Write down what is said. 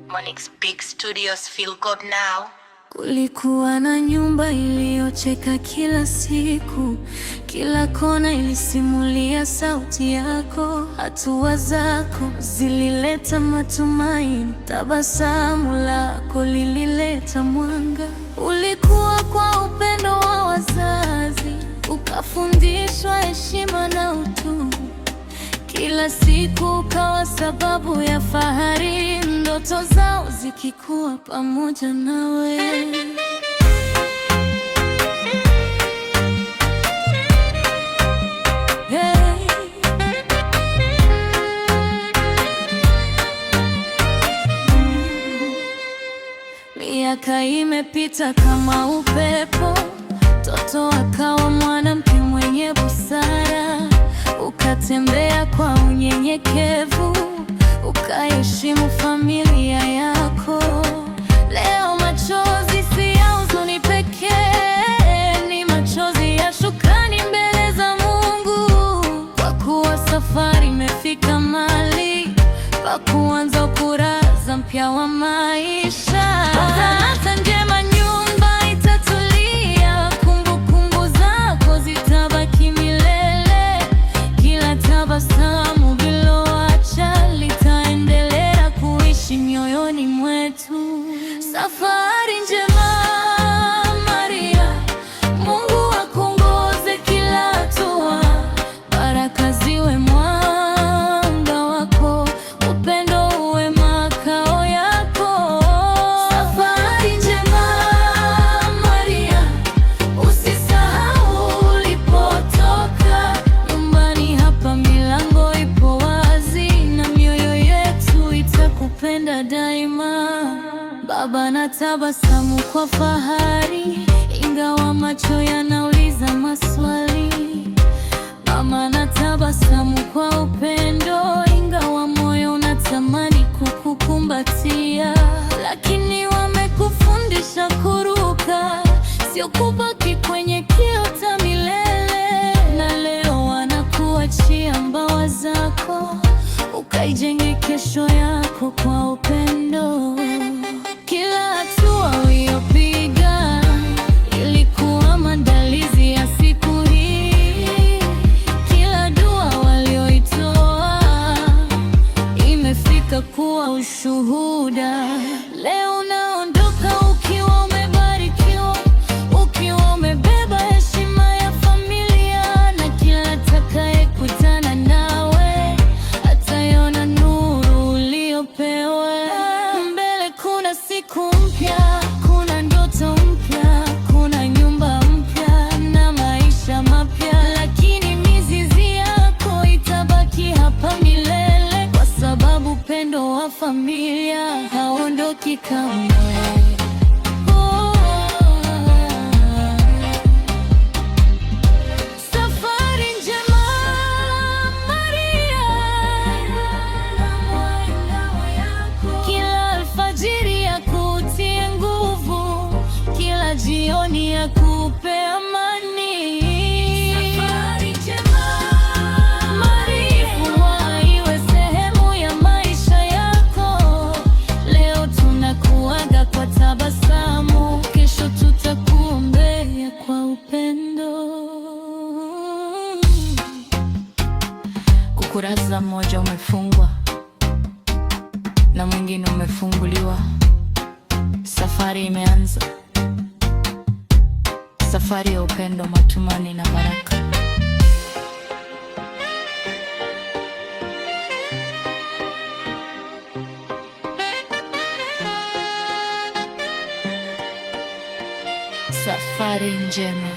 Monix Big Studios feel good now. Kulikuwa na nyumba iliyocheka kila siku, kila kona ilisimulia sauti yako. Hatua zako zilileta matumaini, tabasamu lako lilileta mwanga. Ulikuwa kwa upendo wa wazazi, ukafundishwa heshima na utu. Kila siku ukawa sababu ya fahari, ndoto zao zikikuwa pamoja nawe. Hey. Miaka imepita kama upepo, mtoto akawa mwanamke mwenye busara. Ukatembea kwa unyenyekevu, ukaheshimu familia yako. Leo machozi si ya huzuni pekee, ni machozi ya shukrani mbele za Mungu, kwa kuwa safari imefika mahali pa kuanza ukurasa mpya wa maisha. Talanta njema, nyumba itatulia, kumbukumbu zako zitabaki milele. Kila tabasamu liloacha litaendelea kuishi mioyoni mwetu. Safari njema Maria, Mungu akuongoze kila hatua. Baraka ziwe mwanga wako, upendo uwe makao yako. Safari njema Maria, usisahau ulipotoka. Nyumbani hapa milango ipo wazi, na mioyo yetu itakupenda daima. Baba na tabasamu kwa fahari, ingawa macho yanauliza maswali. Mama na tabasamu kwa upendo, ingawa moyo unatamani kukukumbatia. Lakini wamekufundisha kuruka, sio kubaki kwenye kiota milele. Na leo wanakuachia mbawa zako, ukaijenge kesho yako kwa upendo. Kila hatua uliyopiga ilikuwa maandalizi ya siku hii. Kila dua walioitoa imefika kuwa ushuhuda. Leo unaondoka ukiwa umebarikiwa, ukiwa umebeba heshima ya familia. Na kila atakayekutana nawe ataiona nuru uliyopewa. Mbele kuna siku mpya, kuna ndoto mpya, kuna nyumba mpya na maisha mapya. Lakini mizizi yako itabaki hapa milele, kwa sababu upendo wa familia hauondoki kamwe. Safari njema Maria, kila alfajiri ya kutie nguvu, kila jioni ya kupe amani. Safari njema Maria, furaha iwe sehemu ya maisha yako. Leo tunakuaga kwa tabasamu, kesho tutakuombea kwa upendo. Ukurasa mmoja umefungwa na mwingine umefunguliwa. Safari imeanza, safari ya upendo, matumaini na baraka. Safari njema.